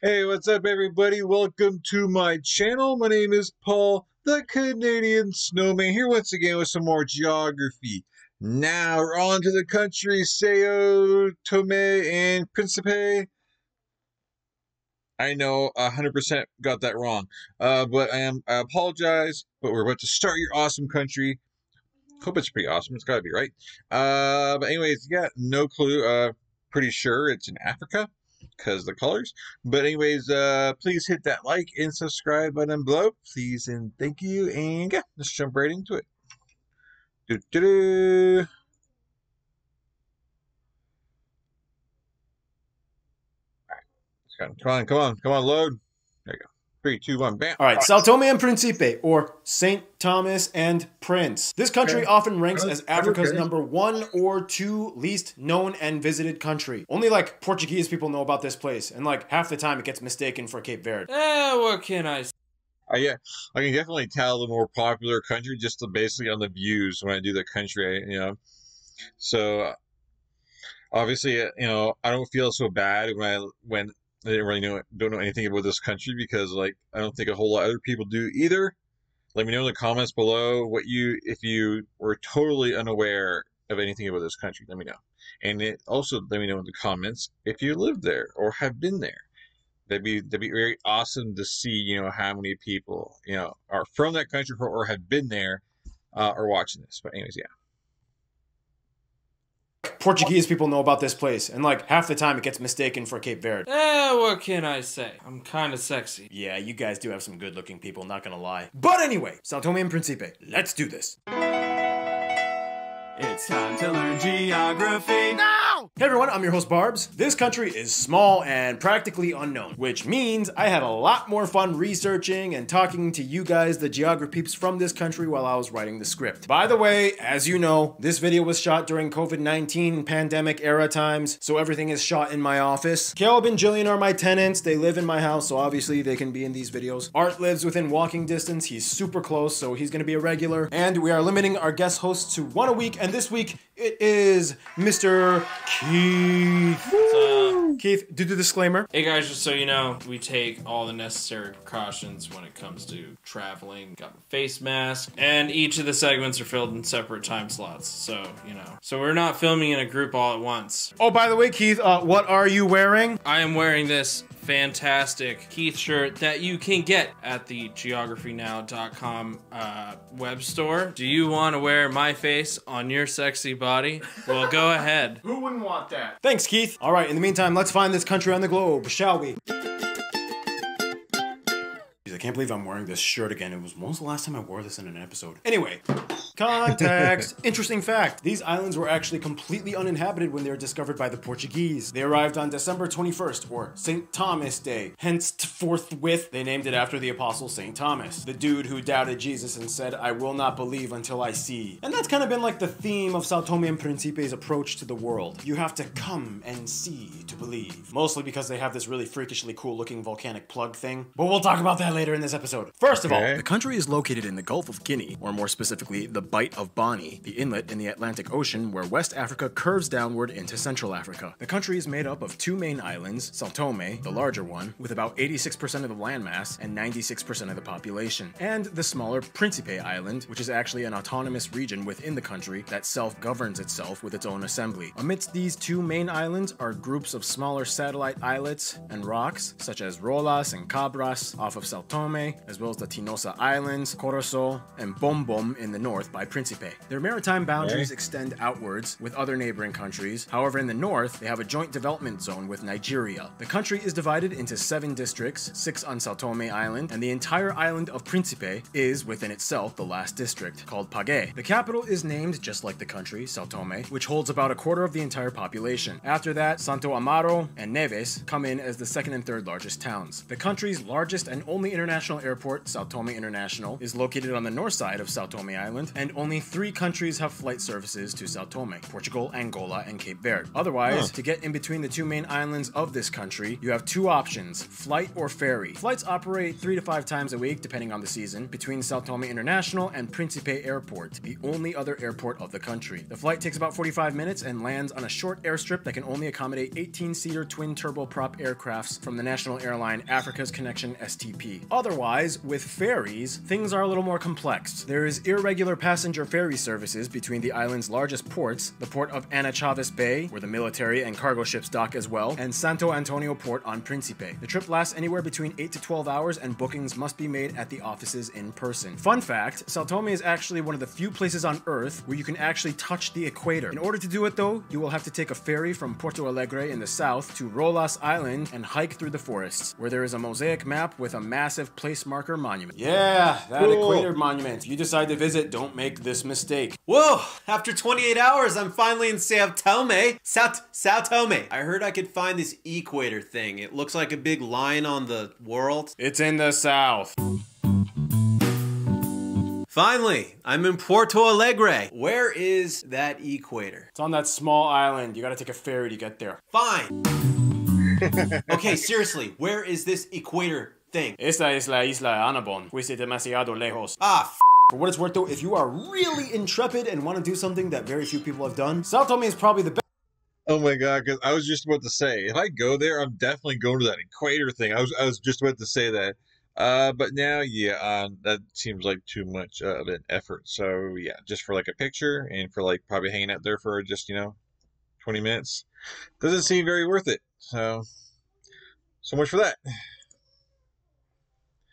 Hey, what's up, everybody? Welcome to my channel. My name is Paul, the Canadian Snowman, here once again with some more geography. Now we're on to the country Sao Tome and Principe. I know 100% got that wrong, but I apologize. But we're about to start your awesome country. Hope it's pretty awesome. It's got to be right. But anyways, yeah, no clue. Pretty sure it's in Africa because the colors. But anyways, please hit that like and subscribe button below, please, and thank you. And yeah, let's jump right into it. Do-do-do. Come on, load. There you go. 3, 2, 1, bam. All right, Sao Tome and Principe, or St. Thomas and Prince. This country often ranks as Africa's #1 or 2 least known and visited country. Only like Portuguese people know about this place, and like half the time it gets mistaken for Cape Verde. What can I say? Yeah, I can definitely tell the more popular country just basically on the views when I do the country, So obviously, I don't feel so bad when I didn't really don't know anything about this country because like I don't think a whole lot of other people do either. Let me know in the comments below if you were totally unaware of anything about this country. Let me know, and also let me know in the comments if you live there or have been there. That'd be very awesome to see how many people are from that country or have been there or watching this. But anyways, yeah. Portuguese people know about this place, and like half the time it gets mistaken for Cape Verde. What can I say? I'm kind of sexy. Yeah, you guys do have some good looking people, not gonna lie. But anyway, Sao Tome and Principe, let's do this. It's time to learn geography now! Hey everyone, I'm your host Barbs. This country is small and practically unknown, which means I had a lot more fun researching and talking to you guys, the geography peeps from this country, while I was writing the script. By the way, as you know, this video was shot during COVID-19 pandemic era times, so everything is shot in my office. Caleb and Jillian are my tenants. They live in my house, so obviously they can be in these videos. Art lives within walking distance. He's super close, so he's gonna be a regular. And we are limiting our guest hosts to 1 a week, and this week it is Mr. Keith. What's up? Keith, do the disclaimer. Hey guys, just so you know, we take all the necessary precautions when it comes to traveling. Got a face mask, and each of the segments are filled in separate time slots, so, So we're not filming in a group all at once. Oh, by the way, Keith, what are you wearing? I am wearing this fantastic Keith shirt that you can get at the geographynow.com web store. Do you want to wear my face on your sexy body? Well, go ahead. Who wouldn't want that? Thanks, Keith. All right, in the meantime, let's find this country on the globe, shall we? I can't believe I'm wearing this shirt again. When was the last time I wore this in an episode? Anyway, context. Interesting fact. These islands were actually completely uninhabited when they were discovered by the Portuguese. They arrived on December 21st, or St. Thomas Day. Hence, forthwith, they named it after the apostle St. Thomas, the dude who doubted Jesus and said, "I will not believe until I see." And that's kind of been like the theme of Sao Tome and Principe's approach to the world. You have to come and see to believe. Mostly because they have this really freakishly cool looking volcanic plug thing. But we'll talk about that later in this episode. First of all, the country is located in the Gulf of Guinea, or more specifically, the Bight of Bonny, the inlet in the Atlantic Ocean where West Africa curves downward into Central Africa. The country is made up of 2 main islands, Sao Tome, the larger one, with about 86% of the landmass and 96% of the population, and the smaller Principe Island, which is actually an autonomous region within the country that self-governs itself with its own assembly. Amidst these 2 main islands are groups of smaller satellite islets and rocks, such as Rolas and Cabras off of Sao Tome, as well as the Tinosa Islands, Corozo, and Bombom in the north by Principe. Their maritime boundaries extend outwards with other neighboring countries. However, in the north, they have a joint development zone with Nigeria. The country is divided into 7 districts, 6 on Sao Tome Island, and the entire island of Principe is, within itself, the last district, called Pagué. The capital is named just like the country, Sao Tome, which holds about a quarter of the entire population. After that, Santo Amaro and Neves come in as the 2nd and 3rd largest towns. The country's largest and only international airport, Sao Tome International, is located on the north side of Sao Tome Island, and only 3 countries have flight services to Sao Tome: Portugal, Angola, and Cape Verde. Otherwise, to get in between the 2 main islands of this country, you have 2 options: flight or ferry. Flights operate 3 to 5 times a week, depending on the season, between Sao Tome International and Príncipe Airport, the only other airport of the country. The flight takes about 45 minutes and lands on a short airstrip that can only accommodate 18-seater twin turboprop aircrafts from the national airline Africa's Connection STP. Otherwise, with ferries, things are a little more complex. There is irregular passenger ferry services between the island's largest ports, the port of Ana Chaves Bay, where the military and cargo ships dock as well, and Santo Antonio Port on Príncipe. The trip lasts anywhere between 8 to 12 hours, and bookings must be made at the offices in person. Fun fact, Sao Tome is actually one of the few places on Earth where you can actually touch the equator. In order to do it though, you will have to take a ferry from Porto Alegre in the south to Rolas Island and hike through the forests, where there is a mosaic map with a massive place marker monument. Yeah, that equator monument. If you decide to visit, don't make this mistake. Whoa! After 28 hours, I'm finally in Sao Tome. Sao Tome. I heard I could find this equator thing. It looks like a big line on the world. It's in the south. Finally, I'm in Porto Alegre. Where is that equator? It's on that small island. You gotta take a ferry to get there. Fine. Okay, seriously, where is this equator thing? Esta es la isla Annobón. Fuiste demasiado lejos. Ah, For what it's worth though, if you are really intrepid and want to do something that very few people have done, Sao Tome is probably the best. Oh my god, because I was just about to say, if I go there, I'm definitely going to that equator thing. I was just about to say that. But now, yeah, that seems like too much of an effort. So yeah, just for like a picture and for like probably hanging out there for just, 20 minutes, doesn't seem very worth it. So much for that.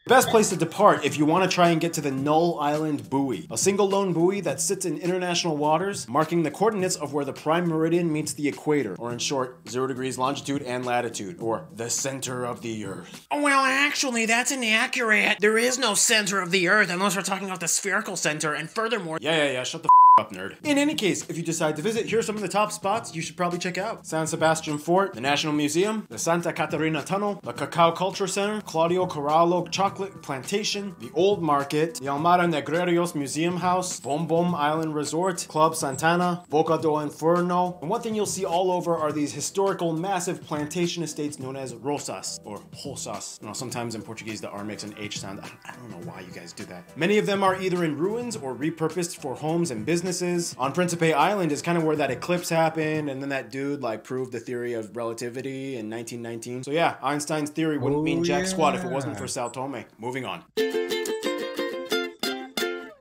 Best place to depart if you want to try and get to the Null Island Buoy, a single lone buoy that sits in international waters, marking the coordinates of where the prime meridian meets the equator, or in short, 0 degrees longitude and latitude, or the center of the earth. Well, actually, that's inaccurate. There is no center of the earth unless we're talking about the spherical center, and furthermore... Yeah, shut the up, nerd. In any case, if you decide to visit, here are some of the top spots you should probably check out: San Sebastian Fort, the National Museum, the Santa Catarina Tunnel, the Cacao Culture Center, Claudio Corallo Chocolate Plantation, the Old Market, the Almada Negrerios Museum House, Bom Bom Island Resort, Club Santana, Boca do Inferno. And one thing you'll see all over are these historical massive plantation estates known as rosas, or rosas. Sometimes in Portuguese the R makes an H sound. I don't know why you guys do that. Many of them are either in ruins or repurposed for homes and businesses. On Príncipe Island is kind of where that eclipse happened, and then that dude proved the theory of relativity in 1919. So yeah, Einstein's theory wouldn't mean jack squat if it wasn't for Sao Tome. Moving on.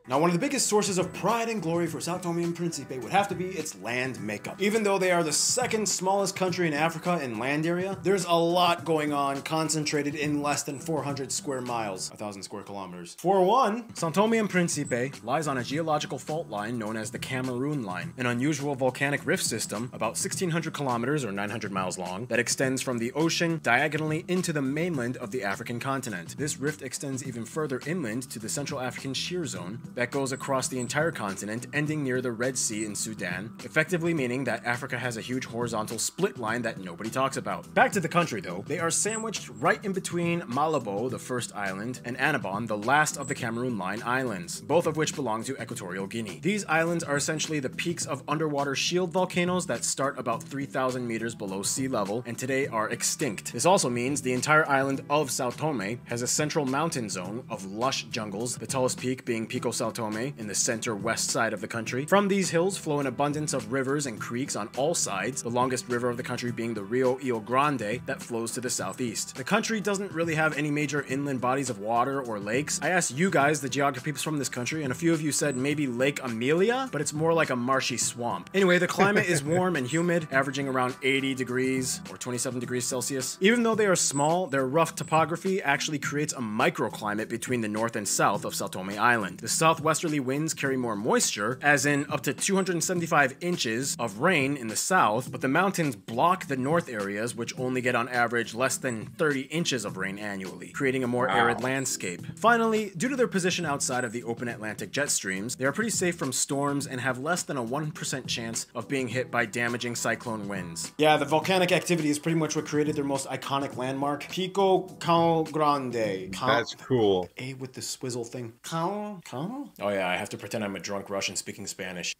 Now, one of the biggest sources of pride and glory for Sao Tome and Príncipe would have to be its land makeup. Even though they are the second smallest country in Africa in land area, there's a lot going on concentrated in less than 400 square miles, 1,000 square kilometers. For one, Sao Tome and Príncipe lies on a geological fault line known as the Cameroon Line, an unusual volcanic rift system about 1,600 kilometers or 900 miles long that extends from the ocean diagonally into the mainland of the African continent. This rift extends even further inland to the Central African Shear Zone that goes across the entire continent, ending near the Red Sea in Sudan, effectively meaning that Africa has a huge horizontal split line that nobody talks about. Back to the country though, they are sandwiched right in between Malabo, the first island, and Annobon, the last of the Cameroon Line islands, both of which belong to Equatorial Guinea. These islands are essentially the peaks of underwater shield volcanoes that start about 3,000 meters below sea level and today are extinct. This also means the entire island of Sao Tome has a central mountain zone of lush jungles, the tallest peak being Pico Sao Tome in the center west side of the country. From these hills flow an abundance of rivers and creeks on all sides, the longest river of the country being the Rio Io Grande that flows to the southeast. The country doesn't really have any major inland bodies of water or lakes. I asked you guys, the geography peeps from this country, and a few of you said maybe Lake Amelia, but it's more like a marshy swamp. Anyway, the climate is warm and humid, averaging around 80 degrees or 27 degrees Celsius. Even though they are small, their rough topography actually creates a microclimate between the north and south of Sao Tome Island. The southwesterly winds carry more moisture, as in up to 275 inches of rain in the south, but the mountains block the north areas, which only get on average less than 30 inches of rain annually, creating a more arid landscape. Finally, due to their position outside of the open Atlantic jet streams, they are pretty safe from storms and have less than a 1% chance of being hit by damaging cyclone winds. Yeah, the volcanic activity is pretty much what created their most iconic landmark, Pico Cao Grande. That's cool. A with the swizzle thing. Cao? Oh yeah, I have to pretend I'm a drunk Russian speaking Spanish.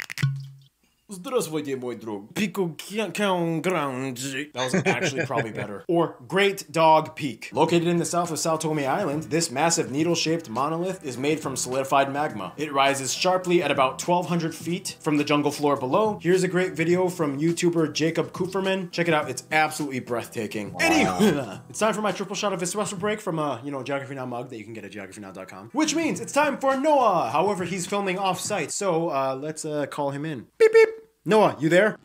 Здравствуйте, мой друг. Pico ground. That was actually probably better. Or Great Dog Peak. Located in the south of Sao Tome Island, this massive needle-shaped monolith is made from solidified magma. It rises sharply at about 1,200 feet from the jungle floor below. Here's a great video from YouTuber Jacob Kuferman. Check it out, it's absolutely breathtaking. Wow. Anyway, it's time for my triple shot of espresso break from a, Geography Now mug that you can get at geographynow.com. Which means it's time for Noah. However, he's filming off-site, so let's call him in. Beep beep. Noah, you there?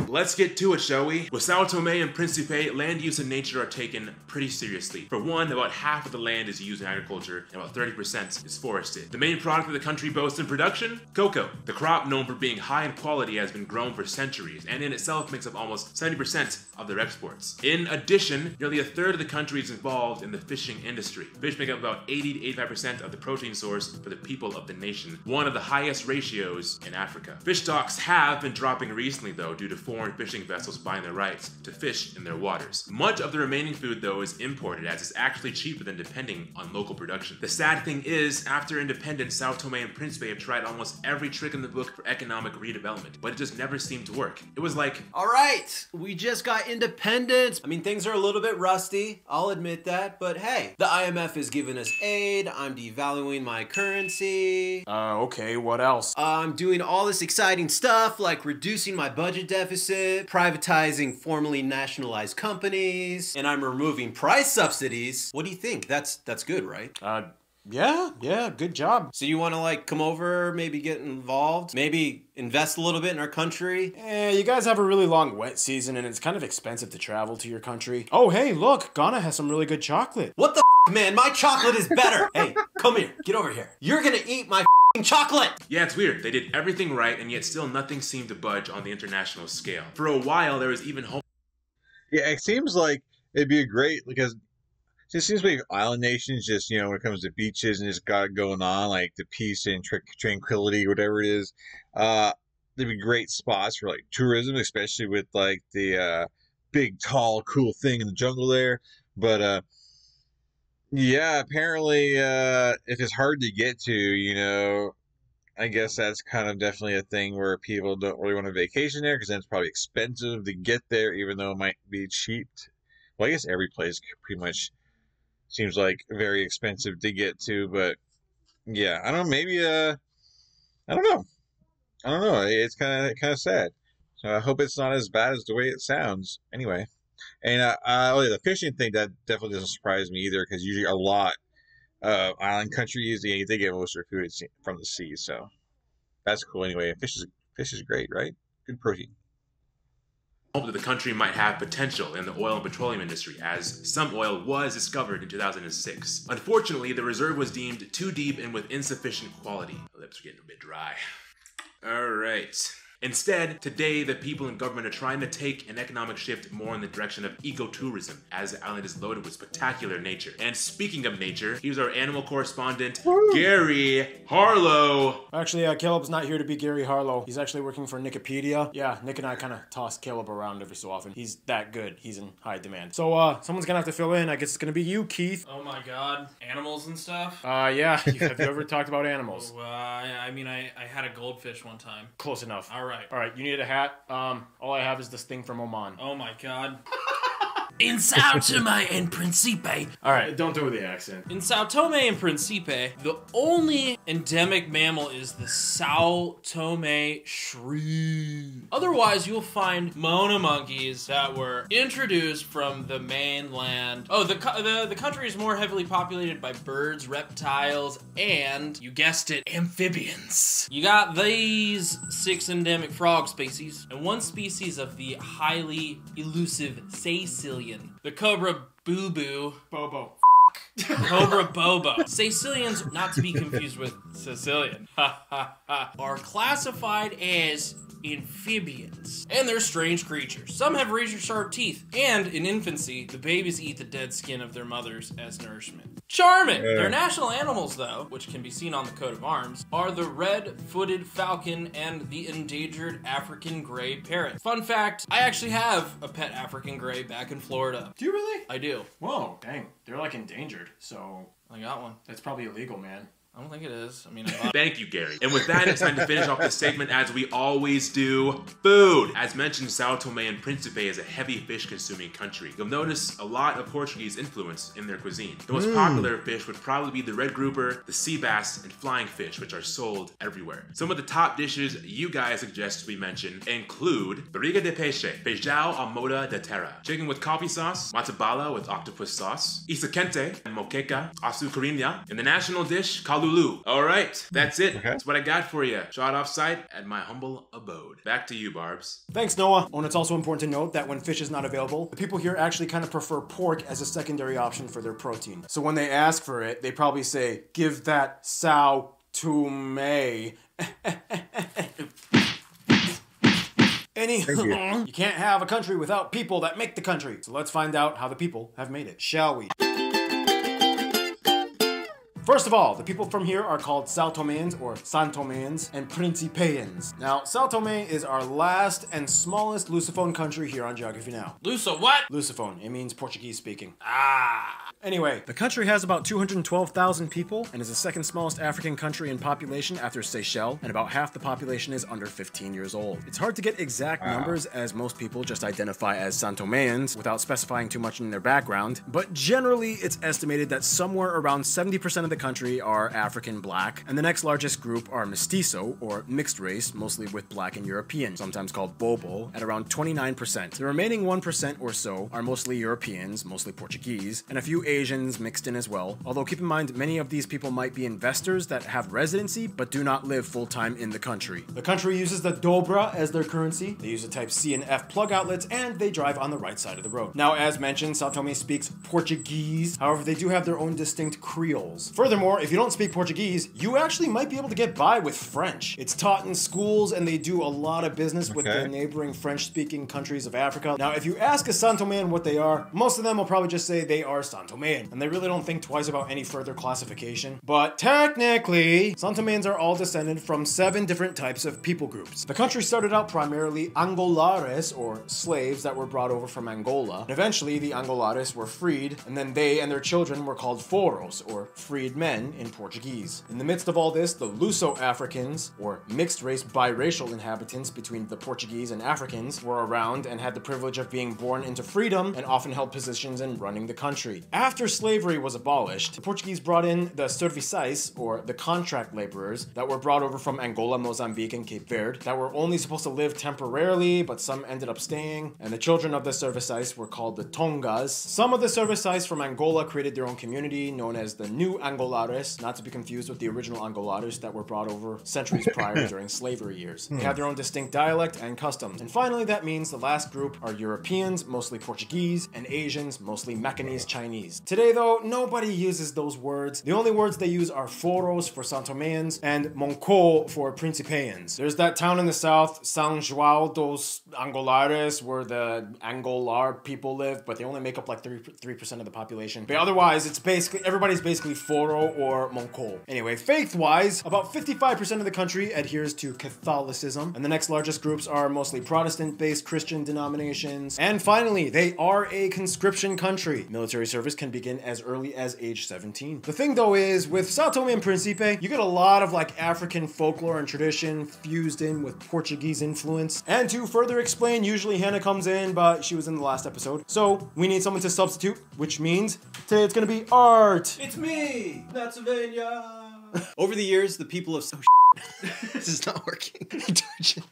Let's get to it, shall we? With Sao Tome and Principe, land use and nature are taken pretty seriously. For one, about half of the land is used in agriculture, and about 30% is forested. The main product that the country boasts in production? Cocoa. The crop, known for being high in quality, has been grown for centuries, and in itself makes up almost 70% of their exports. In addition, nearly a third of the country is involved in the fishing industry. Fish make up about 80 to 85% of the protein source for the people of the nation, one of the highest ratios in Africa. Fish stocks have been dropping recently, though, due to foreign fishing vessels buying the rights to fish in their waters. Much of the remaining food, though, is imported, as it's actually cheaper than depending on local production. The sad thing is, after independence, Sao Tome and Principe have tried almost every trick in the book for economic redevelopment, but it just never seemed to work. It was like, all right, we just got independence. I mean, things are a little bit rusty, I'll admit that, but hey, the IMF is giving us aid, I'm devaluing my currency. Okay, what else? I'm doing all this exciting stuff, like reducing my budget deficit, privatizing formerly nationalized companies, and I'm removing price subsidies. What do you think? That's good, right? Yeah, good job. So you want to like come over, maybe get involved, maybe invest a little bit in our country? You guys have a really long wet season and it's kind of expensive to travel to your country. Oh, hey, look, Ghana has some really good chocolate. What the man? My chocolate is better. Hey, come here, get over here. You're gonna eat my chocolate! yeah, it's weird. They did everything right, and yet still nothing seemed to budge on the international scale. For a while, there was even hope. Yeah, it seems like it'd be great because it seems like island nations just, when it comes to beaches and just got it going on, like the peace and tranquility, whatever it is, they'd be great spots for like tourism, especially with like the big, tall, cool thing in the jungle there. But yeah, apparently, if it's hard to get to, I guess that's kind of definitely a thing where people don't really want to vacation there because then it's probably expensive to get there, even though it might be cheap. Well, I guess every place pretty much seems like very expensive to get to, but yeah, I don't know, maybe, I don't know. It's kind of sad. So I hope it's not as bad as the way it sounds. Anyway. And the fishing thing, that definitely doesn't surprise me either, because usually a lot of island countries, they get most of their food from the sea, so that's cool. Anyway, fish is great, right? Good protein. Hope that the country might have potential in the oil and petroleum industry, as some oil was discovered in 2006. Unfortunately, the reserve was deemed too deep and with insufficient quality. My lips are getting a bit dry. All right. Instead, today, the people in government are trying to take an economic shift more in the direction of ecotourism, as the island is loaded with spectacular nature. And speaking of nature, here's our animal correspondent, Gary Harlow. Actually, Caleb's not here to be Gary Harlow. He's actually working for Wikipedia. Yeah, Nick and I kind of toss Caleb around every so often. He's that good. He's in high demand. So, someone's gonna have to fill in. I guess it's gonna be you, Keith. Oh my god. Animals and stuff? Yeah. Have you ever talked about animals? I mean, I had a goldfish one time. Close enough. Alright. Alright, you need a hat. All I have is this thing from Oman. Oh my god. In Sao Tome and Principe. Alright, don't do the accent. In Sao Tome and Principe, the only endemic mammal is the Sao Tome shrew. Otherwise, you'll find Mona monkeys that were introduced from the mainland. Oh, the country is more heavily populated by birds, reptiles, and, you guessed it, amphibians. You got these 6 endemic frog species, and 1 species of the highly elusive Sicilian. The cobra boo-boo. Bobo. Cobra bobo. Sicilians, not to be confused with Sicilian, are classified as amphibians. And they're strange creatures. Some have razor-sharp teeth. And in infancy, the babies eat the dead skin of their mothers as nourishment. Charming! Their national animals, though, which can be seen on the coat of arms, are the red-footed falcon and the endangered African gray parrot. Fun fact, I actually have a pet African gray back in Florida. Do you really? I do. Whoa, dang. They're like endangered, so... I got one. That's probably illegal, man. I don't think it is. I mean, I thought... Thank you, Gary. And with that, it's time to finish off this segment as we always do. Food! As mentioned, Sao Tome and Principe is a heavy fish-consuming country. You'll notice a lot of Portuguese influence in their cuisine. The most popular fish would probably be the red grouper, the sea bass, and flying fish, which are sold everywhere. Some of the top dishes you guys suggest we mention include barriga de peixe, feijão à moda de terra, chicken with coffee sauce, matabala with octopus sauce, isa quente, and moqueca, açucarinha, and the national dish, calulu. All right, that's it. Okay. That's what I got for you. Shot off site at my humble abode. Back to you, Barbs. Thanks, Noah. Oh, and it's also important to note that when fish is not available, the people here actually kind of prefer pork as a secondary option for their protein. So when they ask for it, they probably say, give that Sao Tome. You can't have a country without people that make the country. So let's find out how the people have made it, shall we? First of all, the people from here are called Sao Tomeans or Santomeans and Principeans. Now, Sao Tome is our last and smallest Lusophone country here on Geography Now. Luso what? Lusophone, it means Portuguese speaking. Anyway, the country has about 212,000 people and is the second smallest African country in population after Seychelles, and about half the population is under 15 years old. It's hard to get exact numbers as most people just identify as Santomeans without specifying too much in their background, but generally it's estimated that somewhere around 70% of the country are African black, and the next largest group are mestizo, or mixed race, mostly with black and European, sometimes called bobo, at around 29%. The remaining 1% or so are mostly Europeans, mostly Portuguese, and a few Asians mixed in as well, although keep in mind many of these people might be investors that have residency but do not live full-time in the country. The country uses the dobra as their currency, they use the type C and F plug outlets, and they drive on the right side of the road. Now, as mentioned, Sao Tome speaks Portuguese, however they do have their own distinct creoles. Furthermore, if you don't speak Portuguese, you actually might be able to get by with French. It's taught in schools and they do a lot of business with the neighboring French-speaking countries of Africa. Now, if you ask a Santomean what they are, most of them will probably just say they are Santomean, and they really don't think twice about any further classification. But technically, Santomeans are all descended from 7 different types of people groups. The country started out primarily Angolares, or slaves that were brought over from Angola. And eventually, the Angolares were freed, and then they and their children were called foros, or freed men in Portuguese. In the midst of all this, the Luso-Africans, or mixed-race biracial inhabitants between the Portuguese and Africans, were around and had the privilege of being born into freedom and often held positions in running the country. After slavery was abolished, the Portuguese brought in the serviçais, or the contract laborers, that were brought over from Angola, Mozambique, and Cape Verde, that were only supposed to live temporarily, but some ended up staying, and the children of the serviçais were called the Tongas. Some of the serviçais from Angola created their own community, known as the New Angolares, not to be confused with the original Angolares that were brought over centuries prior during slavery years. They have their own distinct dialect and customs. And finally, that means the last group are Europeans, mostly Portuguese, and Asians, mostly Macanese Chinese. Today, though, nobody uses those words. The only words they use are foros for Santomeans and Monco for Principeans. There's that town in the south, São João dos Angolares, where the Angolar people live, but they only make up like 3% of the population. But otherwise, it's basically, everybody's basically foro or Monco. Anyway, faith-wise, about 55% of the country adheres to Catholicism, and the next largest groups are mostly Protestant-based Christian denominations. And finally, they are a conscription country. Military service can begin as early as age 17. The thing though is, with Sao Tome and Principe, you get a lot of like African folklore and tradition fused in with Portuguese influence. And to further explain, usually Hannah comes in, but she was in the last episode. So we need someone to substitute, which means today it's gonna be Art. It's me, Natsavania. Over the years, the people of This is not working.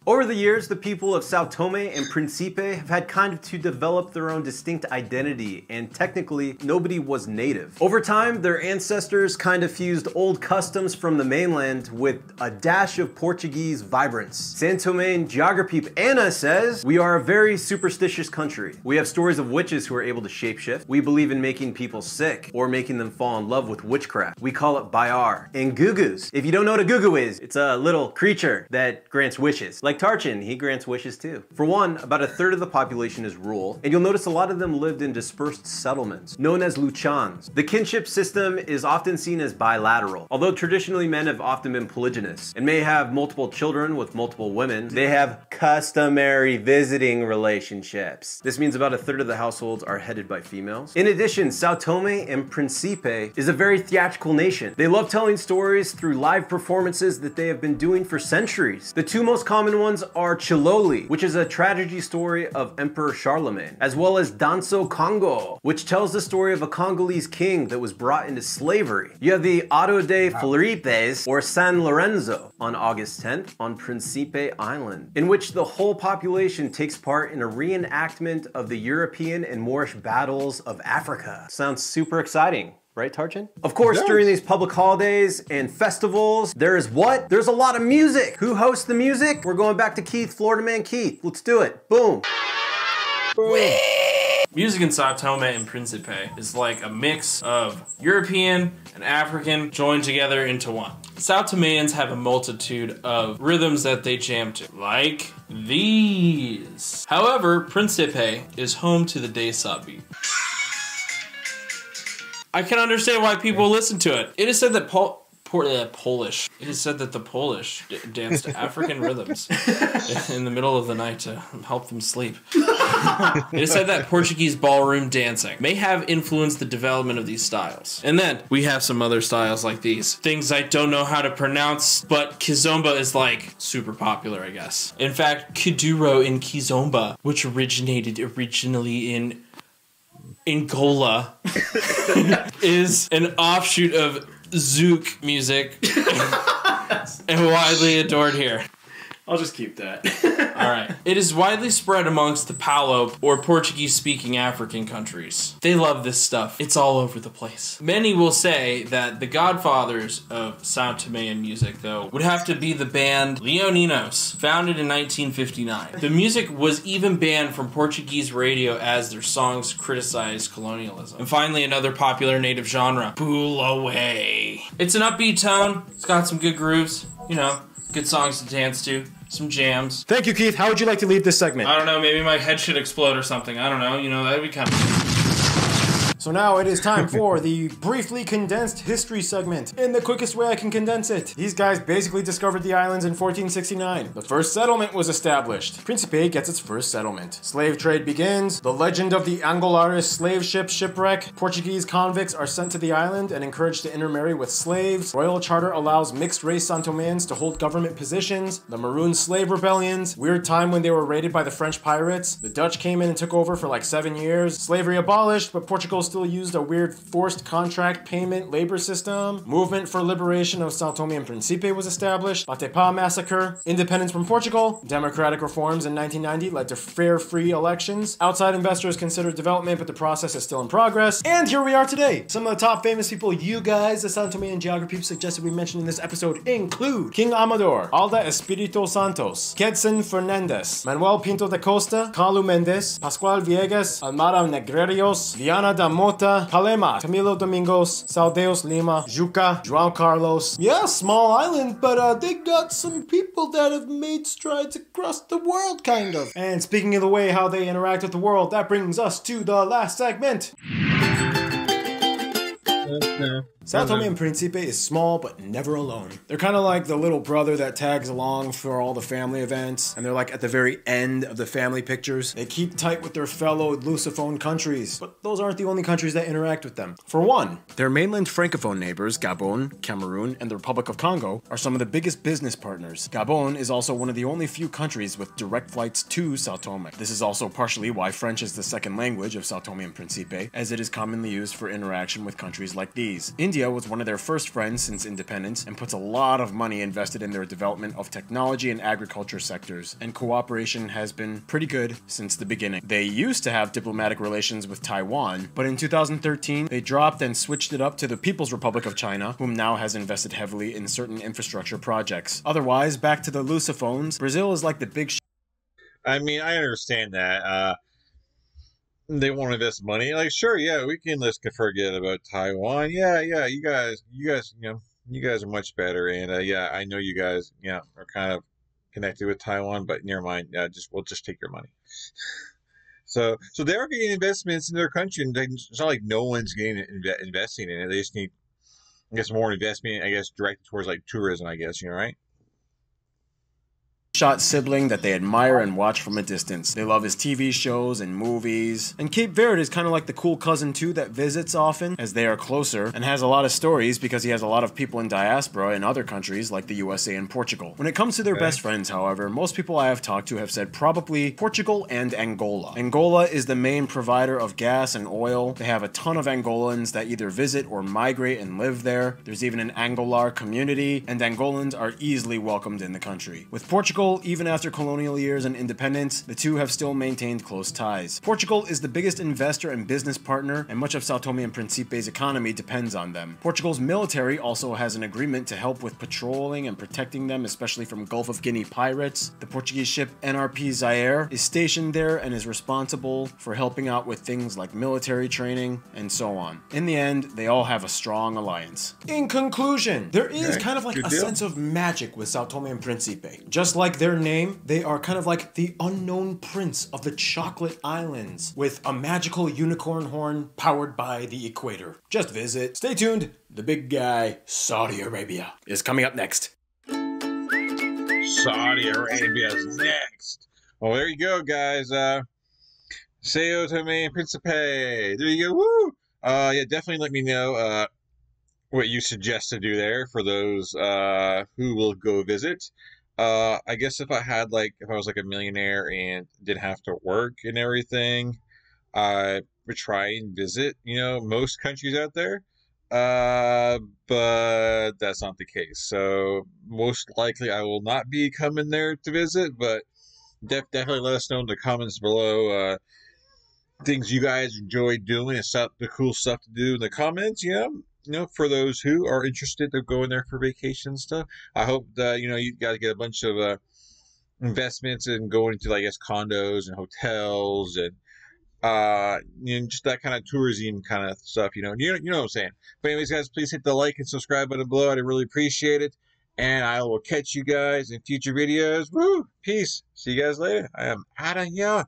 Over the years, the people of Sao Tome and Principe have had kind of to develop their own distinct identity, and technically, nobody was native. Over time, their ancestors kind of fused old customs from the mainland with a dash of Portuguese vibrance. Santomean Geography Anna says, we are a very superstitious country. We have stories of witches who are able to shapeshift. We believe in making people sick or making them fall in love with witchcraft. We call it Bayar. And gugus. If you don't know what a gugu is, it's It's a little creature that grants wishes. Like Tarchin, he grants wishes too. For one, about a third of the population is rural, and you'll notice a lot of them lived in dispersed settlements, known as Luchans. The kinship system is often seen as bilateral. Although traditionally men have often been polygynous and may have multiple children with multiple women, they have customary visiting relationships. This means about a third of the households are headed by females. In addition, Sao Tome and Principe is a very theatrical nation. They love telling stories through live performances that they have been doing for centuries. The two most common ones are Chiloli, which is a tragedy story of Emperor Charlemagne, as well as Danso Congo, which tells the story of a Congolese king that was brought into slavery. You have the Auto de Felipes, or San Lorenzo, on August 10th on Principe Island, in which the whole population takes part in a reenactment of the European and Moorish battles of Africa. Sounds super exciting. Right, Tarchin? Of course, during these public holidays and festivals, there's what? There's a lot of music. Who hosts the music? We're going back to Keith, Florida Man Keith. Let's do it. Boom. Boom. Music in Sao Tome and Principe is like a mix of European and African joined together into one. Sao Tomeans have a multitude of rhythms that they jam to, like these. However, Principe is home to the Desa beat. I can understand why people listen to it. It is said that Polish. It is said that the Polish dance to African rhythms in the middle of the night to help them sleep. It is said that Portuguese ballroom dancing may have influenced the development of these styles. And then we have some other styles like these. Things I don't know how to pronounce, but Kizomba is like super popular, I guess. In fact, Kuduro in Kizomba, which originated originally in Angola, is an offshoot of Zouk music and widely adored here. I'll just keep that. Alright. It is widely spread amongst the Palo or Portuguese-speaking African countries. They love this stuff. It's all over the place. Many will say that the godfathers of Sao Tomean music, though, would have to be the band Leoninos, founded in 1959. The music was even banned from Portuguese radio as their songs criticized colonialism. And finally, another popular native genre, Bulawae. It's an upbeat tone. It's got some good grooves, you know. Good songs to dance to, some jams. Thank you, Keith. How would you like to leave this segment? I don't know, maybe my head should explode or something. I don't know, you know, that'd be kind of... So now it is time for the briefly condensed history segment. In the quickest way I can condense it. These guys basically discovered the islands in 1469. The first settlement was established. Principe gets its first settlement. Slave trade begins. The legend of the Angolares slave ship shipwreck. Portuguese convicts are sent to the island and encouraged to intermarry with slaves. Royal Charter allows mixed race Santomans to hold government positions. The Maroon slave rebellions. Weird time when they were raided by the French pirates. The Dutch came in and took over for like 7 years. Slavery abolished, but Portugal still used a weird forced contract payment labor system. Movement for liberation of Sao Tome and Principe was established. Batepa massacre. Independence from Portugal. Democratic reforms in 1990 led to fair, free elections. Outside investors considered development, but the process is still in progress. And here we are today. Some of the top famous people you guys, the Sao Tome and geography suggested we mention in this episode include King Amador, Alda Espirito Santos, Quetzin Fernandez, Manuel Pinto da Costa, Carlo Mendes, Pascual Viegas, Almara Negrerios, Viana da Mota, Palema, Camilo Domingos, Saldeos Lima, Juca, João Carlos. Yeah, small island, but they got some people that have made strides across the world, kind of. And speaking of the way how they interact with the world, that brings us to the last segment. Sao Tome and Principe is small but never alone. They're kind of like the little brother that tags along for all the family events, and they're like at the very end of the family pictures. They keep tight with their fellow Lusophone countries, but those aren't the only countries that interact with them. For one, their mainland Francophone neighbors, Gabon, Cameroon, and the Republic of Congo, are some of the biggest business partners. Gabon is also one of the only few countries with direct flights to Sao Tome. This is also partially why French is the second language of Sao Tome and Principe, as it is commonly used for interaction with countries like these. India was one of their first friends since independence and puts a lot of money invested in their development of technology and agriculture sectors, and cooperation has been pretty good since the beginning. They used to have diplomatic relations with Taiwan, but in 2013 they dropped and switched it up to the People's Republic of China, whom now has invested heavily in certain infrastructure projects. Otherwise, back to the Lusophones, Brazil is like the big I mean, I understand that. They wanted this money. Like, sure, yeah, we can let's forget about Taiwan. Yeah, you guys, you know, You guys are much better, and yeah, I know you guys, are kind of connected with Taiwan, but never mind. We'll just take your money. So they are getting investments in their country, and it's not like no one's getting investing in it. They just need, I guess, more investment. I guess directed towards like tourism. I guess right. Shot sibling that they admire and watch from a distance. They love his TV shows and movies. And Cape Verde is kind of like the cool cousin too that visits often, as they are closer, and has a lot of stories because he has a lot of people in diaspora in other countries like the USA and Portugal. When it comes to their best friends, however, most people I have talked to have said probably Portugal and Angola. Angola is the main provider of gas and oil. They have a ton of Angolans that either visit or migrate and live there. There's even an Angolar community, and Angolans are easily welcomed in the country. With Portugal, even after colonial years and independence, the two have still maintained close ties. Portugal is the biggest investor and business partner, and much of Sao Tome and Principe's economy depends on them. Portugal's military also has an agreement to help with patrolling and protecting them, especially from Gulf of Guinea pirates. The Portuguese ship NRP Zaire is stationed there and is responsible for helping out with things like military training and so on. In the end, they all have a strong alliance. In conclusion, there is kind of like a sense of magic with Sao Tome and Principe. Just like their name, they are kind of like the unknown prince of the chocolate islands with a magical unicorn horn powered by the equator. Just visit. Stay tuned. The big guy, Saudi Arabia, is coming up next. Saudi Arabia's next. Well, there you go, guys. Sao Tome and Principe. There you go. Woo! Yeah, definitely let me know what you suggest to do there for those who will go visit. I guess if I was like a millionaire and didn't have to work and everything, I would try and visit, most countries out there. But that's not the case. So most likely I will not be coming there to visit, but definitely let us know in the comments below, things you guys enjoy doing and stuff, the cool stuff to do in the comments, for those who are interested to go in there for vacation and stuff. I hope that, you guys get a bunch of investments and going into, I guess, condos and hotels and just that kind of tourism kind of stuff, you know what I'm saying. But anyways, guys, please hit the like and subscribe button below. I'd really appreciate it. And I will catch you guys in future videos. Woo! Peace. See you guys later. I am out of here.